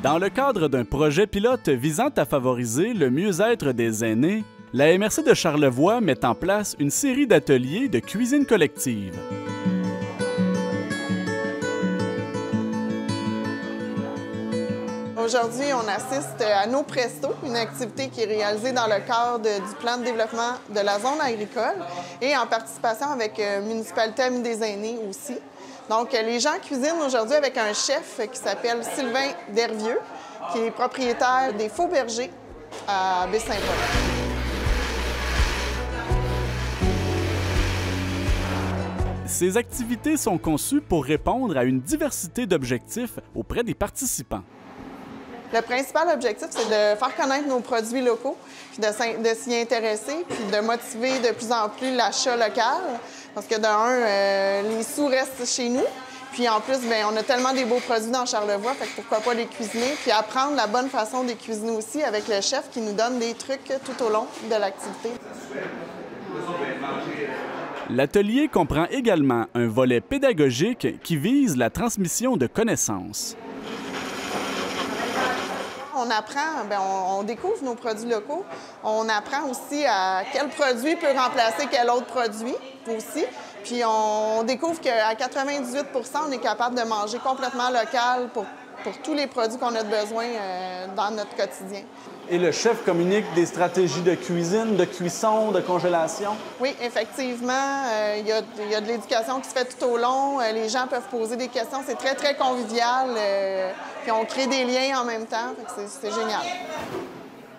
Dans le cadre d'un projet pilote visant à favoriser le mieux-être des aînés, la MRC de Charlevoix met en place une série d'ateliers de cuisine collective. Aujourd'hui, on assiste à Nos Presto, une activité qui est réalisée dans le cadre du plan de développement de la zone agricole et en participation avec Municipalité Amis des aînés aussi. Donc, les gens cuisinent aujourd'hui avec un chef qui s'appelle Sylvain Dervieux, qui est propriétaire des Faux Bergers à Baie-Saint-Paul. Ces activités sont conçues pour répondre à une diversité d'objectifs auprès des participants. Le principal objectif, c'est de faire connaître nos produits locaux, puis de s'y intéresser, puis de motiver de plus en plus l'achat local. Parce que les sous restent chez nous. Puis en plus, bien, on a tellement des beaux produits dans Charlevoix, fait que pourquoi pas les cuisiner, puis apprendre la bonne façon de les cuisiner aussi avec le chef qui nous donne des trucs tout au long de l'activité. L'atelier comprend également un volet pédagogique qui vise la transmission de connaissances. On apprend, bien, on découvre nos produits locaux. On apprend aussi à quel produit peut remplacer quel autre produit aussi. Puis on découvre qu'à 98 % on est capable de manger complètement local pour tous les produits qu'on a besoin dans notre quotidien. Et le chef communique des stratégies de cuisine, de cuisson, de congélation? Oui, effectivement. Il y a de l'éducation qui se fait tout au long. Les gens peuvent poser des questions. C'est très, très convivial. Puis on crée des liens en même temps. C'est génial.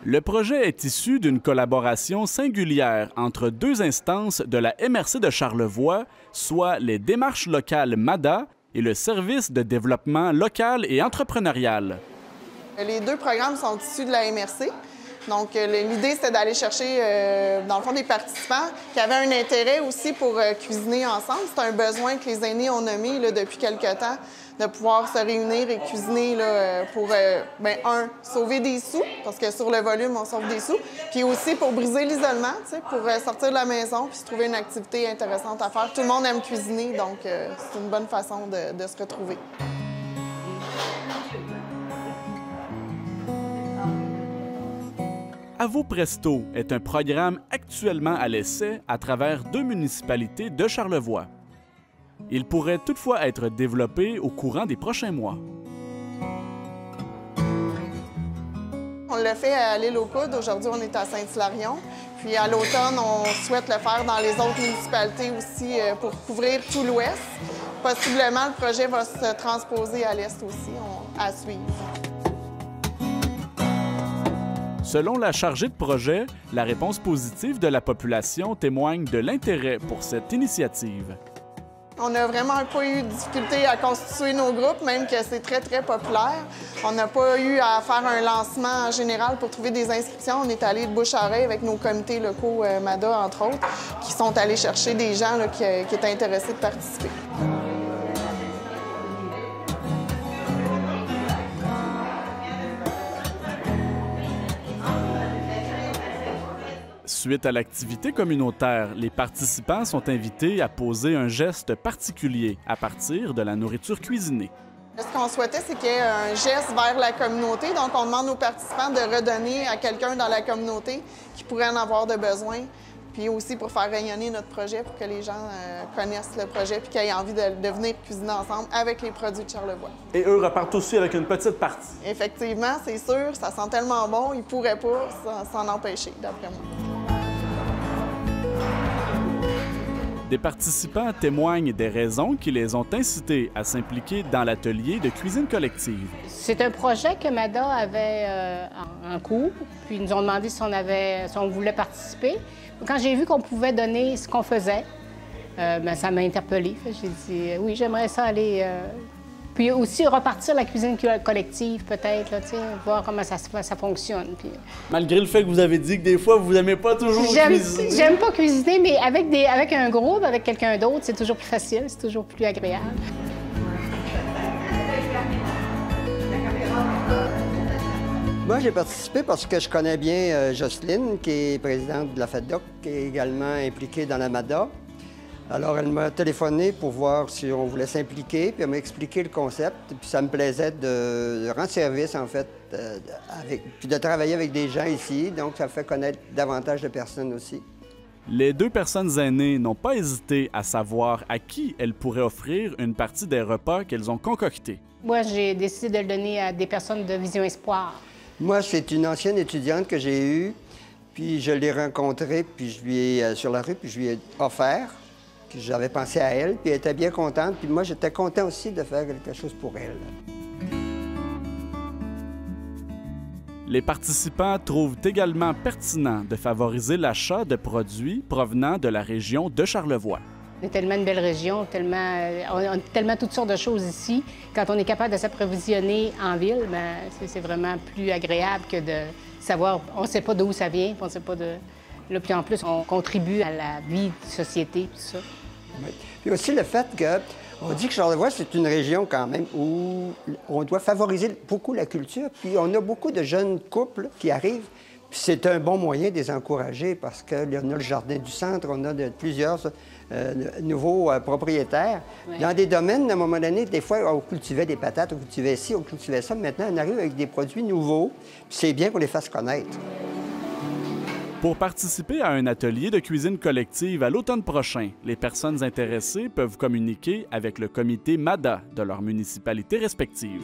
Le projet est issu d'une collaboration singulière entre deux instances de la MRC de Charlevoix, soit les démarches locales MADA et le service de développement local et entrepreneurial. Les deux programmes sont issus de la MRC. Donc, l'idée, c'était d'aller chercher, dans le fond, des participants qui avaient un intérêt aussi pour cuisiner ensemble. C'est un besoin que les aînés ont nommé là, depuis quelque temps, de pouvoir se réunir et cuisiner là, pour, sauver des sous, parce que sur le volume, on sauve des sous, puis aussi pour briser l'isolement, pour sortir de la maison puis se trouver une activité intéressante à faire. Tout le monde aime cuisiner, donc c'est une bonne façon de se retrouver. À vos Presto est un programme actuellement à l'essai à travers deux municipalités de Charlevoix. Il pourrait toutefois être développé au courant des prochains mois. On l'a fait à l'île aux Coudres. Aujourd'hui, on est à Saint-Hilarion. Puis à l'automne, on souhaite le faire dans les autres municipalités aussi pour couvrir tout l'Ouest. Possiblement, le projet va se transposer à l'Est aussi, à suivre. Selon la chargée de projet, la réponse positive de la population témoigne de l'intérêt pour cette initiative. On n'a vraiment pas eu de difficulté à constituer nos groupes, même que c'est très, très populaire. On n'a pas eu à faire un lancement en général pour trouver des inscriptions. On est allé de bouche à oreille avec nos comités locaux MADA, entre autres, qui sont allés chercher des gens là, qui étaient intéressés de participer. Suite à l'activité communautaire, les participants sont invités à poser un geste particulier à partir de la nourriture cuisinée. Ce qu'on souhaitait, c'est qu'il y ait un geste vers la communauté. Donc, on demande aux participants de redonner à quelqu'un dans la communauté qui pourrait en avoir de besoin. Puis aussi pour faire rayonner notre projet, pour que les gens connaissent le projet puis qu'ils aient envie de venir cuisiner ensemble avec les produits de Charlevoix. Et eux repartent aussi avec une petite partie. Effectivement, c'est sûr, ça sent tellement bon, ils ne pourraient pas s'en empêcher, d'après moi. Des participants témoignent des raisons qui les ont incités à s'impliquer dans l'atelier de cuisine collective. C'est un projet que MADA avait en cours, puis ils nous ont demandé si on voulait participer. Quand j'ai vu qu'on pouvait donner ce qu'on faisait, ça m'a interpellée. J'ai dit oui, j'aimerais ça aller... Puis aussi repartir la cuisine collective, peut-être, voir comment ça fonctionne. Puis... Malgré le fait que vous avez dit que des fois, vous n'aimez pas toujours cuisiner. J'aime pas cuisiner, mais avec un groupe, avec quelqu'un d'autre, c'est toujours plus facile, c'est toujours plus agréable. Moi, j'ai participé parce que je connais bien Jocelyne, qui est présidente de la FEDOC, qui est également impliquée dans la MADA. Alors, elle m'a téléphoné pour voir si on voulait s'impliquer, puis elle m'a expliqué le concept. Puis ça me plaisait de rendre service, en fait, puis de travailler avec des gens ici. Donc, ça fait connaître davantage de personnes aussi. Les 2 personnes aînées n'ont pas hésité à savoir à qui elles pourraient offrir une partie des repas qu'elles ont concoctés. Moi, j'ai décidé de le donner à des personnes de Vision Espoir. Moi, c'est une ancienne étudiante que j'ai eue, puis je l'ai rencontrée, puis je lui ai, sur la rue, puis je lui ai offert. Puis j'avais pensé à elle, puis elle était bien contente. Puis moi, j'étais content aussi de faire quelque chose pour elle. Les participants trouvent également pertinent de favoriser l'achat de produits provenant de la région de Charlevoix. C'est tellement une belle région, on a tellement toutes sortes de choses ici. Quand on est capable de s'approvisionner en ville, bien, c'est vraiment plus agréable que de savoir, on ne sait pas d'où ça vient, on ne sait pas de... Là, puis en plus, on contribue à la vie de société, tout ça. Oui. Puis aussi le fait qu'on dit que Charlevoix, c'est une région quand même où on doit favoriser beaucoup la culture. Puis on a beaucoup de jeunes couples qui arrivent. Puis c'est un bon moyen de les encourager parce qu'on a le Jardin du Centre, on a plusieurs nouveaux propriétaires. Oui. Dans des domaines, à un moment donné, des fois, on cultivait des patates, on cultivait ci, on cultivait ça. Maintenant, on arrive avec des produits nouveaux. Puis c'est bien qu'on les fasse connaître. Pour participer à un atelier de cuisine collective à l'automne prochain, les personnes intéressées peuvent communiquer avec le comité MADA de leur municipalité respective.